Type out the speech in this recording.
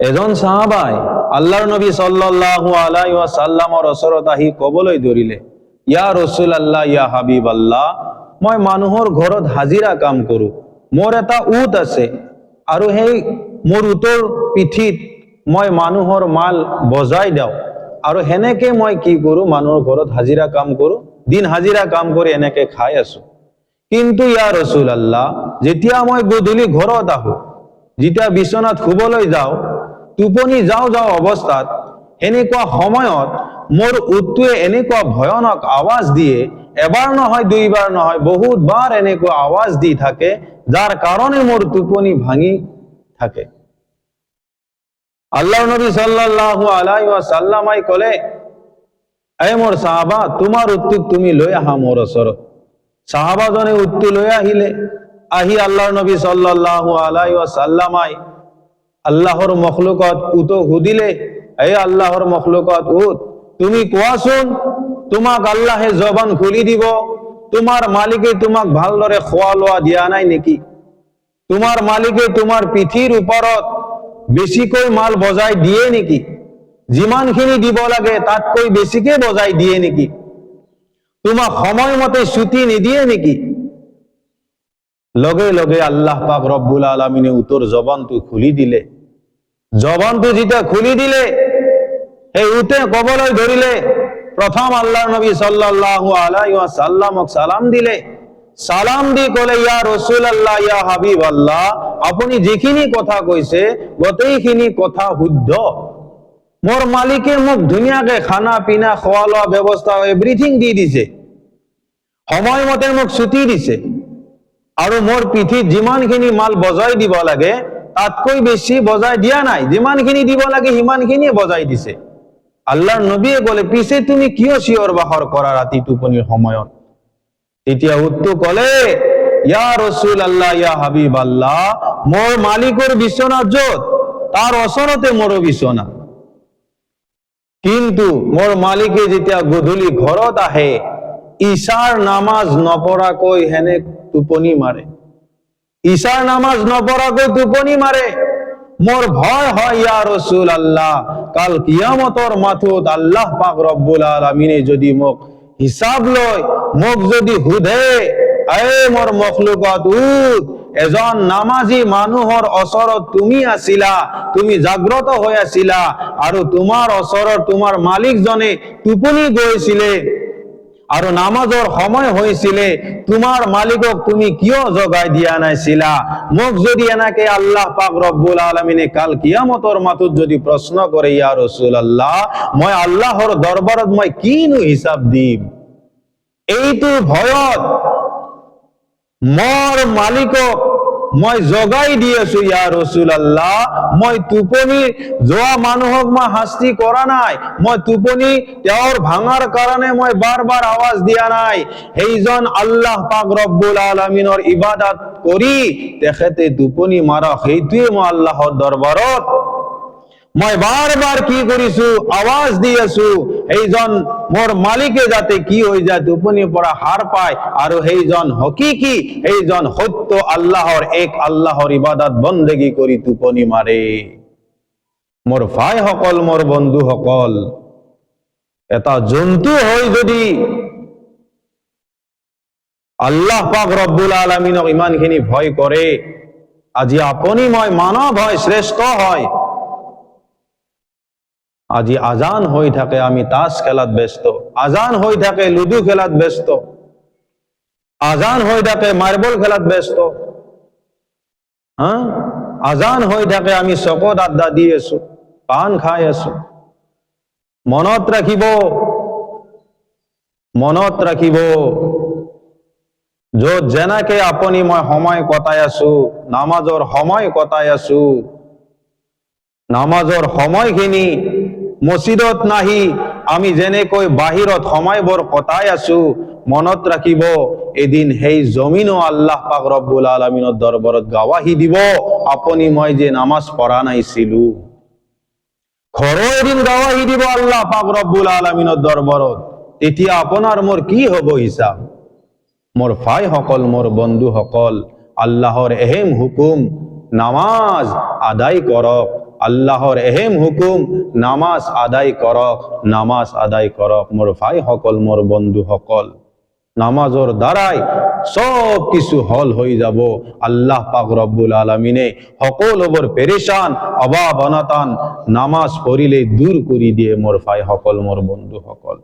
এজন সাহাবাই আল্লাহৰ নবী সাল্লাল্লাহু আলাইহি ওয়াসাল্লামৰ ওচৰত আহি কবলৈ ধৰিলে, ইয়া ৰাসূলুল্লাহ, ইয়া হাবিবাল্লাহ, মই মানুহৰ ঘৰত হাজিৰা কাম কৰো। মোৰ এটা উট আছে আৰু সেই মোৰ উটৰ পিঠিত মই মানুহৰ মাল বজাই দিওঁ আৰু হেনেকে মই কি কৰো, মানুহৰ ঘৰত হাজিৰা কাম কৰো, দিন হাজিৰা কাম কৰি এনেকে খাই আছো। কিন্তু ইয়া ৰাসূলুল্লাহ, যেতিয়া মই গধূলি ঘৰত আহো, যেতিয়া বিছনাত শুবলৈ যাওঁ, টোপনি যাওঁ অৱস্থাত এনেকুৱা সময়ত মোৰ উটটোৱে এনেকুৱা ভয়ানক আৱাজ দিয়ে, এবাৰ নহয় দুইবাৰ নহয় বহুতবাৰ এনেকুৱা আৱাজ দি থাকে, যাৰ কাৰণে মোৰ টোপনি ভাঙি থাকে। আল্লাহৰ নবী সাল্লাল্লাহু আলাইহি ওয়াসাল্লামই কলে, এ মোৰ সাহাবা, তোমাৰ উটটোক তুমি লৈ আহা মোৰ ওচৰত। সাহাবাজনে উটটো লৈ আহিলে। আহি আল্লাহৰ নবী সাল্লাল্লাহু আলাইহি ওয়াসাল্লামই আল্লাহৰ মখলুকত উটক সুধিলে, হে আল্লাহৰ মখলুকত উট, তুমি কোৱাচোন, তোমাক আল্লাহে জবান খুলি দিব? তোমাৰ মালিকে তোমাক ভালদৰে খোৱা লোৱা দিয়া নাই নেকি? তোমাৰ মালিকে তোমাৰ পিঠিৰ ওপৰত বেছিকৈ মাল বজাই দিয়ে নেকি? যিমানখিনি দিব লাগে তাতকৈ বেছিকে বজাই দিয়ে নেকি? তোমাক সময়মতে ছুটি নিদিয়ে নেকি? লগে লগে আল্লাহ পাক রব্বুল আলামিনে উটৰ জবানটো খুলি দিলে। জবানটো যেতিয়া খুলি দিলে, এই উটে কবলৈ ধৰিলে, প্ৰথম আল্লাহৰ নবী সাল্লাল্লাহু আলাইহি ওয়াসাল্লামক সালাম দিলে। সালাম দি কলে, ইয়া রাসূলুল্লাহ, ইয়া হাবিবাল্লাহ, আপুনি যিখিনি কথা কৈছে গোটেইখিনি কথা শুদ্ধ। মোৰ মালিকে মোক ধুনীয়াকে খানা পিনা খোৱা লোৱা ব্যৱস্থা এভৰিথিং দি দিছে, সময়মতে মোক ছুটি দিছে আৰু মোৰ পিঠিত যিমানখিনি মাল বজাই দিব লাগে তাতকৈ বেছি বজাই দিয়া নাই, যিমানখিনি দিব লাগে সিমানখিনিয়ে বজাই দিছে। আল্লাহৰ নবীয়ে কলে, পিছে তুমি কিয় চিঞৰ বাখৰ কৰা ৰাতি টোপনিৰ সময়ত? তেতিয়া উটটো কলে, ইয়া ৰাসূলুল্লাহ, ইয়া হাবিবাল্লাহ, মোৰ মালিকৰ বিছনা য'ত তাৰ ওচৰতে মোৰো বিছনা। কিন্তু মোৰ মালিকে যেতিয়া গধূলি ঘৰত আহে, ঈশাৰ নামাজ নপঢ়াকৈ হেনে টোপনি মাৰে, ঈশাৰ নামাজ নপঢ়াকৈ টোপনি মাৰে। মোৰ ভয় হয় ইয়া ৰাসূলুল্লাহ, কাল কিয়ামতৰ মাথোত আল্লাহ পাক ৰব্বুল আলামিনে যদি মোক হিসাব লয়, মোক যদি সুধে, এ মোৰ মখলুকত উট, এজন নামাজী মানুহৰ ওচৰত তুমি আছিলা, তুমি জাগ্ৰত হৈ আছিলা আৰু তোমাৰ ওচৰত তোমাৰ মালিকজনে টোপনি গৈছিলে আৰু নামাজৰ সময় হৈছিলে, তোমাৰ মালিকক তুমি কিয় জগাই দিয়া নাছিলা? মোক যদি এনেকে আল্লাহ পাক রব্বুল আলামিনে কাল কিয়ামতৰ মাথোত যদি প্ৰশ্ন কৰে, ইয়া ৰাসূলুল্লাহ, মই আল্লাহৰ দৰবাৰত মই কিনো হিসাব দিম? এইটো ভয়ত মোৰ মালিকক মই জগাই দি আছো, ইয়া ৰাসূলুল্লাহ, মই টোপনি যোৱা মানুহক মই শাস্তি কৰা নাই, মই টোপনি তেওঁৰ ভাঙাৰ কাৰণে মই বাৰ বাৰ আৱাজ দিয়া নাই। সেইজন আল্লাহ পাক ৰব্বুল আলামিনৰ ইবাদত কৰি তেখেতে টোপনি মাৰা, সেইটোৱে মই আল্লাহৰ দৰবাৰত মই বাৰ বাৰ কি কৰিছো, আৱাজ দি আছো, সেইজন মোৰ মালিকে যাতে কি হৈ যায়, টোপনিৰ পৰা সাৰ পায় আৰু সেইজন হকিকি, সেইজন সত্য আল্লাহৰ এক আল্লাহৰ ইবাদত বন্দেগী কৰি টোপনি মাৰে। মোৰ ভাইসকল, মোৰ বন্ধুসকল, এটা জন্তু হৈ যদি আল্লাহ পাক ৰব্বুল আলামিনক ইমানখিনি ভয় কৰে, আজি আপুনি মই মানৱ হয়, শ্ৰেষ্ঠ হয়, আজি আজান হৈ থাকে আমি তাস খেলাত ব্যস্ত, আজান হৈ থাকে লুডু খেলাত ব্যস্ত, আজান হৈ থাকে মার্বল খেলাত ব্যস্ত, আজান হৈ থাকে আমি চকত আড্ডা দি আছো, পান খাই আছো। মনত ৰাখিব, য'ত যেনেকে আপুনি মই সময় কটাই আছো, নামাজৰ সময় কটাই আছো, নামাজৰ সময়খিনি মসজিদত নাহি আমি যেনেকৈ বাহিৰত সময়বোৰ কটাই আছো, মনত ৰাখিব, এদিন সেই জমিনও আল্লাহ পাক ৰব্বুল আলামিনৰ দৰবাৰত গাৱাহী দিব, আপুনি মই যে নামাজ পঢ়া নাইছিলো। ঘৰো এদিন গাৱাহী দিব আল্লাহ পাক ৰব্বুল আলামিনৰ দৰবাৰত। তেতিয়া আপোনাৰ মোৰ কি হ'ব হিচাপ? মোৰ ভাইসকল, মোৰ বন্ধুসকল, আল্লাহৰ এহেম হুকুম, নামাজ আদায় কৰক, আল্লাহর এহেম হুকুম নামাজ আদায় করক, নামাজ আদায় করক। মোর ভাই সকল, মোর বন্ধু সকল, নামাজর দ্বারাই সব কিছু হল হয়ে যাব। আল্লাহ পাক রব্বুল আলামিনে সকল ওপর পেরেশান অভাব অনাতান নামাজ পড়িলে দূর করি দিয়ে মোর ভাই সকল, মোর বন্ধু সকল।